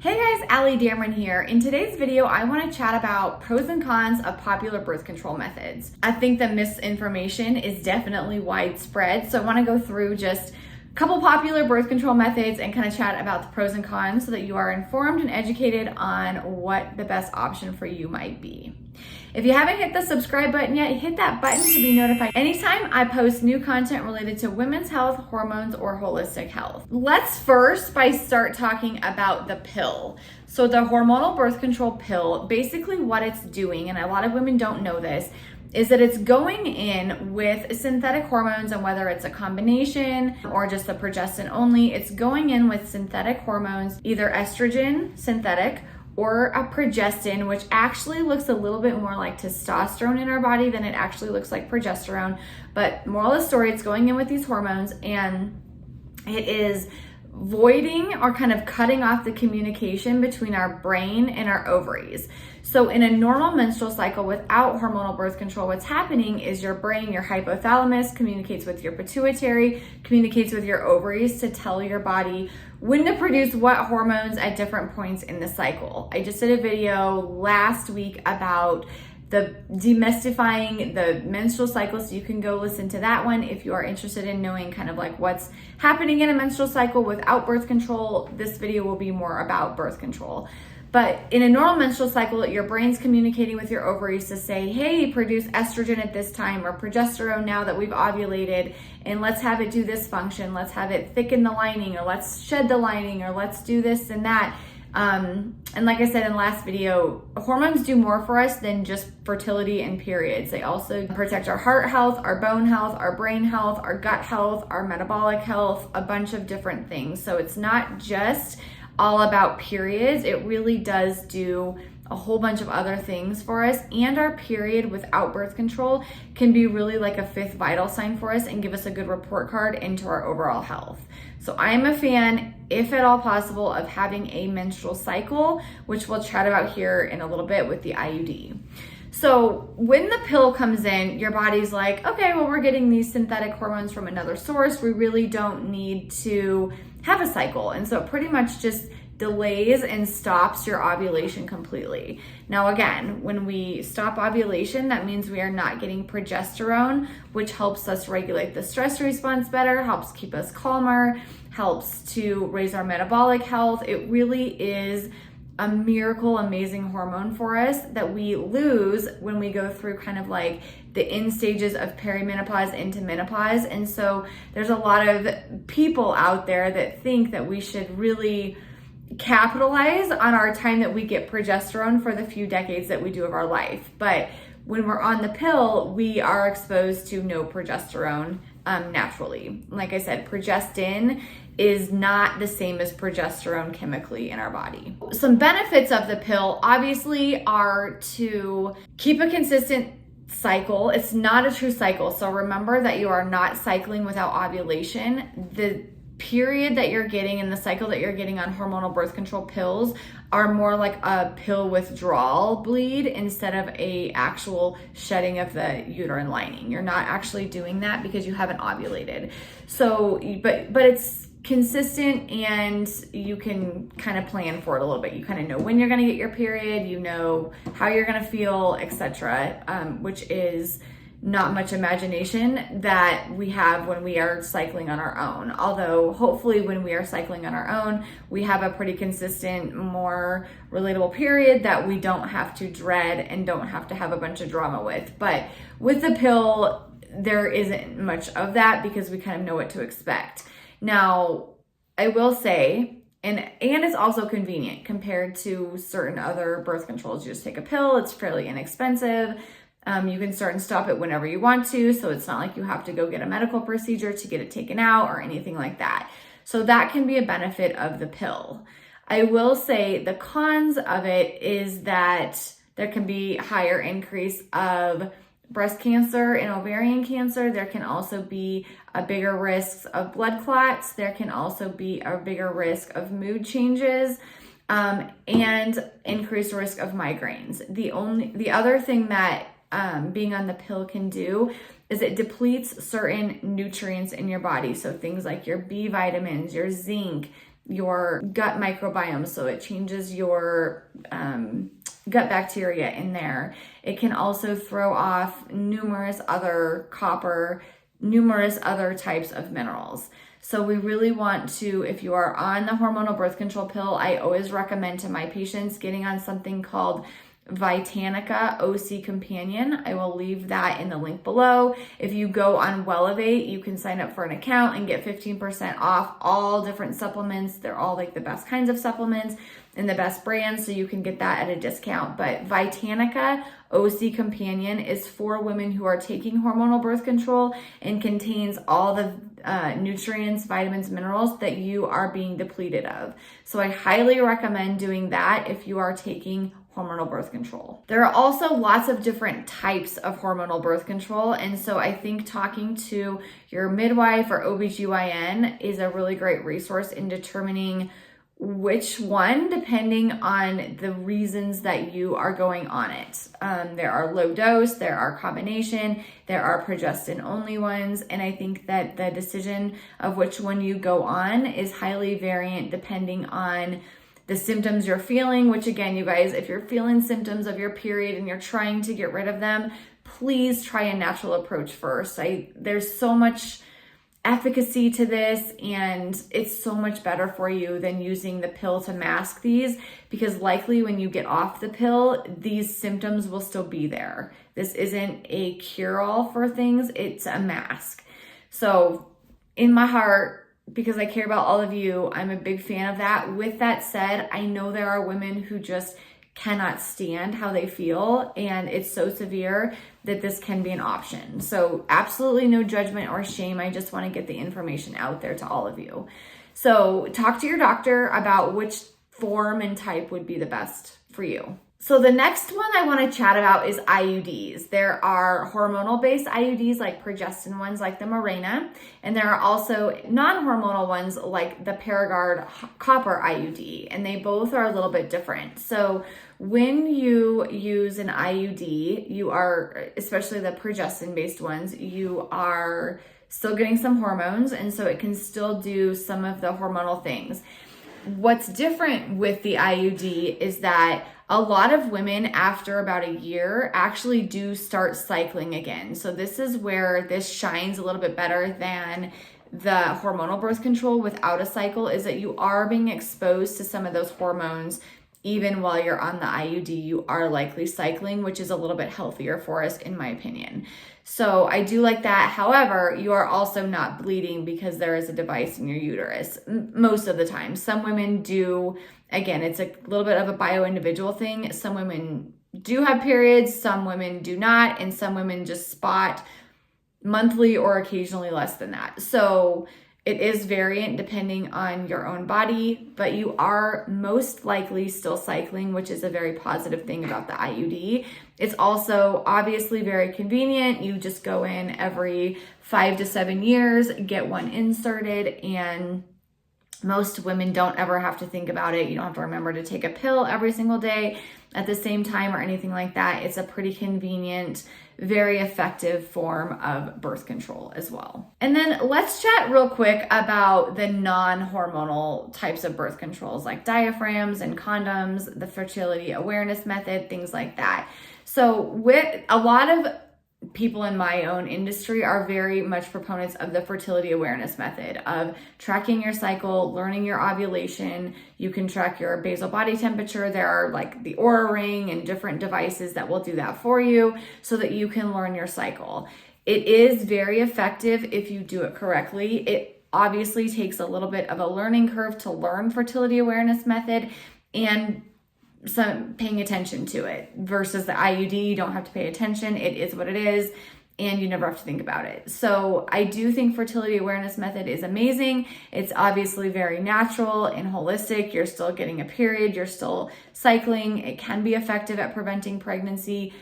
Hey guys, Allie Dameron here. In today's video, I want to chat about pros and cons of popular birth control methods. I think the misinformation is definitely widespread, so I want to go through just a couple popular birth control methods and kind of chat about the pros and cons so that you are informed and educated on what the best option for you might be. If you haven't hit the subscribe button yet, hit that button to be notified anytime I post new content related to women's health, hormones, or holistic health. Let's first start talking about the pill. So the hormonal birth control pill, basically what it's doing, and a lot of women don't know this, is that it's going in with synthetic hormones, and whether it's a combination or just the progestin only, it's going in with synthetic hormones, either estrogen, synthetic, or a progestin, which actually looks a little bit more like testosterone in our body than it actually looks like progesterone. But moral of the story, it's going in with these hormones, and it is voiding or kind of cutting off the communication between our brain and our ovaries. So in a normal menstrual cycle without hormonal birth control, what's happening is your brain, your hypothalamus, communicates with your pituitary, communicates with your ovaries to tell your body when to produce what hormones at different points in the cycle. I just did a video last week about the demystifying the menstrual cycle, so you can go listen to that one if you are interested in knowing kind of like what's happening in a menstrual cycle without birth control. This video will be more about birth control. But in a normal menstrual cycle, your brain's communicating with your ovaries to say, hey, produce estrogen at this time, or progesterone now that we've ovulated, and let's have it do this function. Let's have it thicken the lining, or let's shed the lining, or let's do this and that. And like I said in the last video, hormones do more for us than just fertility and periods. They also protect our heart health, our bone health, our brain health, our gut health, our metabolic health, a bunch of different things. So it's not just all about periods. It really does do a whole bunch of other things for us, and our period without birth control can be really like a fifth vital sign for us and give us a good report card into our overall health. So I am a fan, if at all possible, of having a menstrual cycle, which we'll chat about here in a little bit with the IUD. So when the pill comes in, your body's like, okay, well, we're getting these synthetic hormones from another source. We really don't need to have a cycle. And so it pretty much just delays and stops your ovulation completely. Now, again, when we stop ovulation, that means we are not getting progesterone, which helps us regulate the stress response better, helps keep us calmer, helps to raise our metabolic health. It really is a miracle, amazing hormone for us that we lose when we go through kind of like the end stages of perimenopause into menopause. And so there's a lot of people out there that think that we should really capitalize on our time that we get progesterone for the few decades that we do of our life. But when we're on the pill, we are exposed to no progesterone naturally. Like I said, progestin is not the same as progesterone chemically in our body. Some benefits of the pill obviously are to keep a consistent cycle. It's not a true cycle. So remember that you are not cycling without ovulation. The period that you're getting and the cycle that you're getting on hormonal birth control pills are more like a pill withdrawal bleed instead of a actual shedding of the uterine lining. You're not actually doing that because you haven't ovulated. So, but it's consistent, and you can kind of plan for it a little bit. You kind of know when you're going to get your period, you know how you're going to feel, etc., which is not much imagination that we have when we are cycling on our own. Although hopefully when we are cycling on our own, we have a pretty consistent, more relatable period that we don't have to dread and don't have to have a bunch of drama with. But with the pill, there isn't much of that because we kind of know what to expect. Now, I will say, and it's also convenient compared to certain other birth controls. You just take a pill, it's fairly inexpensive. You can start and stop it whenever you want to, so it's not like you have to go get a medical procedure to get it taken out or anything like that. So that can be a benefit of the pill. I will say the cons of it is that there can be higher increase of breast cancer and ovarian cancer. There can also be a bigger risk of blood clots. There can also be a bigger risk of mood changes, and increased risk of migraines. The other thing that being on the pill can do is it depletes certain nutrients in your body. So things like your B vitamins, your zinc, your gut microbiome, so it changes your gut bacteria in there. It can also throw off numerous other copper, numerous other types of minerals. So we really want to, if you are on the hormonal birth control pill, I always recommend to my patients getting on something called Vitanica OC Companion. I will leave that in the link below. If you go on Wellevate, you can sign up for an account and get 15% off all different supplements. They're all like the best kinds of supplements and the best brands, so you can get that at a discount. But Vitanica OC Companion is for women who are taking hormonal birth control and contains all the nutrients, vitamins, minerals that you are being depleted of. So I highly recommend doing that if you are taking hormonal birth control. There are also lots of different types of hormonal birth control, and so I think talking to your midwife or OBGYN is a really great resource in determining which one, depending on the reasons that you are going on it. There are low dose, there are combination, there are progestin only ones, and I think that the decision of which one you go on is highly variant depending on the symptoms you're feeling, which again, you guys, if you're feeling symptoms of your period and you're trying to get rid of them, please try a natural approach first. There's so much efficacy to this, and it's so much better for you than using the pill to mask these, because likely when you get off the pill, these symptoms will still be there. This isn't a cure-all for things, it's a mask. So in my heart, because I care about all of you, I'm a big fan of that. With that said, I know there are women who just cannot stand how they feel, and it's so severe that this can be an option. So absolutely no judgment or shame. I just want to get the information out there to all of you. So talk to your doctor about which form and type would be the best for you. So the next one I want to chat about is IUDs. There are hormonal-based IUDs like progestin ones like the Mirena, and there are also non-hormonal ones like the Paragard copper IUD, and they both are a little bit different. So when you use an IUD, you are, especially the progestin-based ones, you are still getting some hormones, and so it can still do some of the hormonal things. What's different with the IUD is that a lot of women after about a year actually do start cycling again. So this is where this shines a little bit better than the hormonal birth control without a cycle, is that you are being exposed to some of those hormones. Even while you're on the IUD, you are likely cycling, which is a little bit healthier for us, in my opinion. So I do like that. However, you are also not bleeding because there is a device in your uterus most of the time. Some women do, again, it's a little bit of a bio-individual thing. Some women do have periods, some women do not, and some women just spot monthly or occasionally less than that. So it is variant depending on your own body, but you are most likely still cycling, which is a very positive thing about the IUD. It's also obviously very convenient. You just go in every 5 to 7 years, get one inserted, and most women don't ever have to think about it. You don't have to remember to take a pill every single day at the same time or anything like that. It's a pretty convenient, very effective form of birth control as well. And then let's chat real quick about the non-hormonal types of birth controls like diaphragms and condoms, the fertility awareness method, things like that. So with a lot of people in my own industry are very much proponents of the fertility awareness method of tracking your cycle, learning your ovulation. You can track your basal body temperature. There are like the Oura Ring and different devices that will do that for you so that you can learn your cycle. It is very effective if you do it correctly. It obviously takes a little bit of a learning curve to learn fertility awareness method and some paying attention to it versus the IUD. You don't have to pay attention. It is what it is, and you never have to think about it. So I do think fertility awareness method is amazing. It's obviously very natural and holistic. You're still getting a period. You're still cycling. It can be effective at preventing pregnancy,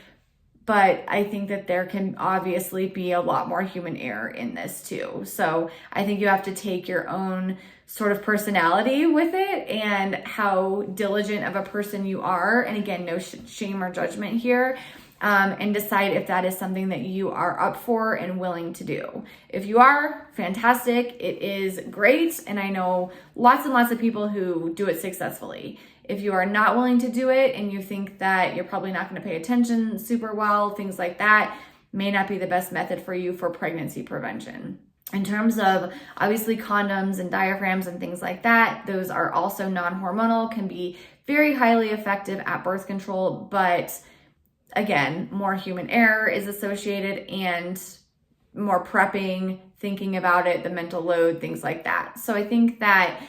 but I think that there can obviously be a lot more human error in this too. So I think you have to take your own sort of personality with it and how diligent of a person you are. And again, no shame or judgment here. and decide if that is something that you are up for and willing to do. If you are, fantastic. It is great. And I know lots and lots of people who do it successfully. If you are not willing to do it and you think that you're probably not going to pay attention super well, things like that may not be the best method for you for pregnancy prevention. In terms of obviously condoms and diaphragms and things like that, those are also non-hormonal, can be very highly effective at birth control, but again, more human error is associated and more prepping, thinking about it, the mental load, things like that. So I think that,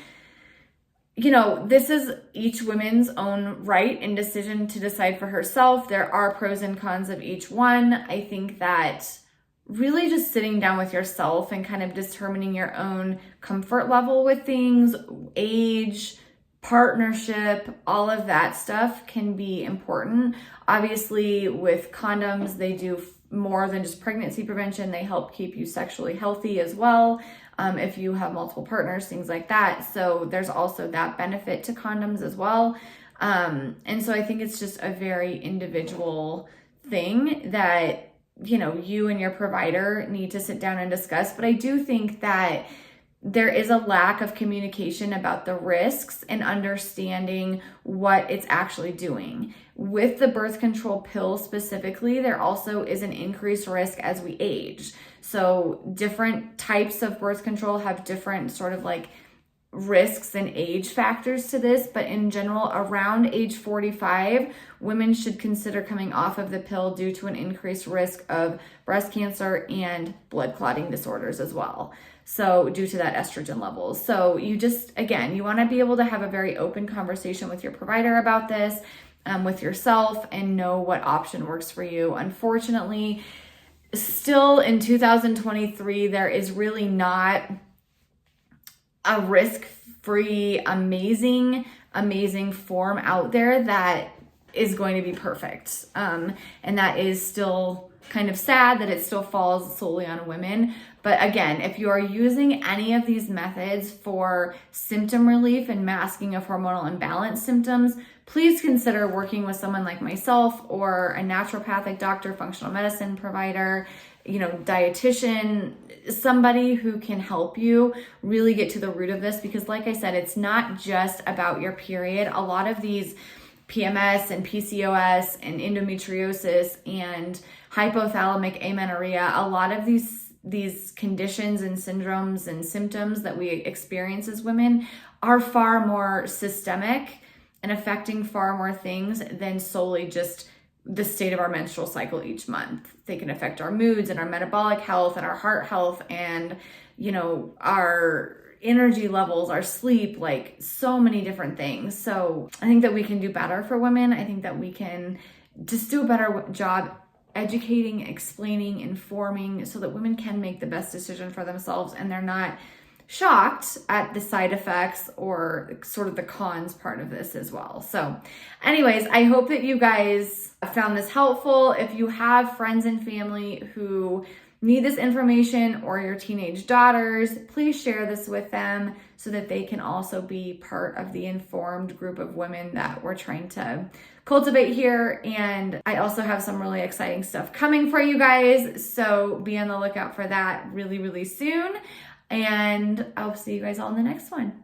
this is each woman's own right and decision to decide for herself. There are pros and cons of each one. I think that really just sitting down with yourself and kind of determining your own comfort level with things, age, partnership, all of that stuff can be important. Obviously, with condoms, they do more than just pregnancy prevention. They help keep you sexually healthy as well. If you have multiple partners, things like that. So there's also that benefit to condoms as well. And so I think it's just a very individual thing that, you and your provider need to sit down and discuss. But I do think that there is a lack of communication about the risks and understanding what it's actually doing. With the birth control pill specifically, there also is an increased risk as we age. So different types of birth control have different sort of like risks and age factors to this, but in general, around age 45, women should consider coming off of the pill due to an increased risk of breast cancer and blood clotting disorders as well. So due to that estrogen levels. So you want to be able to have a very open conversation with your provider about this, with yourself, and know what option works for you. Unfortunately, still in 2023, there is really not a risk-free, amazing form out there that is going to be perfect. And that is still kind of sad that it still falls solely on women. But again, if you are using any of these methods for symptom relief and masking of hormonal imbalance symptoms, please consider working with someone like myself or a naturopathic doctor, functional medicine provider, dietitian, somebody who can help you really get to the root of this. Because like I said, it's not just about your period. A lot of these PMS and PCOS and endometriosis and hypothalamic amenorrhea, a lot of these conditions and syndromes and symptoms that we experience as women are far more systemic and affecting far more things than solely just the state of our menstrual cycle each month. They can affect our moods and our metabolic health and our heart health and, our energy levels, our sleep, like so many different things. So I think that we can do better for women. I think that we can just do a better job educating, explaining, informing, so that women can make the best decision for themselves and they're not shocked at the side effects or sort of the cons part of this as well. So anyways, I hope that you guys found this helpful. If you have friends and family who need this information or your teenage daughters, please share this with them so that they can also be part of the informed group of women that we're trying to cultivate here. And I also have some really exciting stuff coming for you guys, so be on the lookout for that really, really soon. And I'll see you guys all in the next one.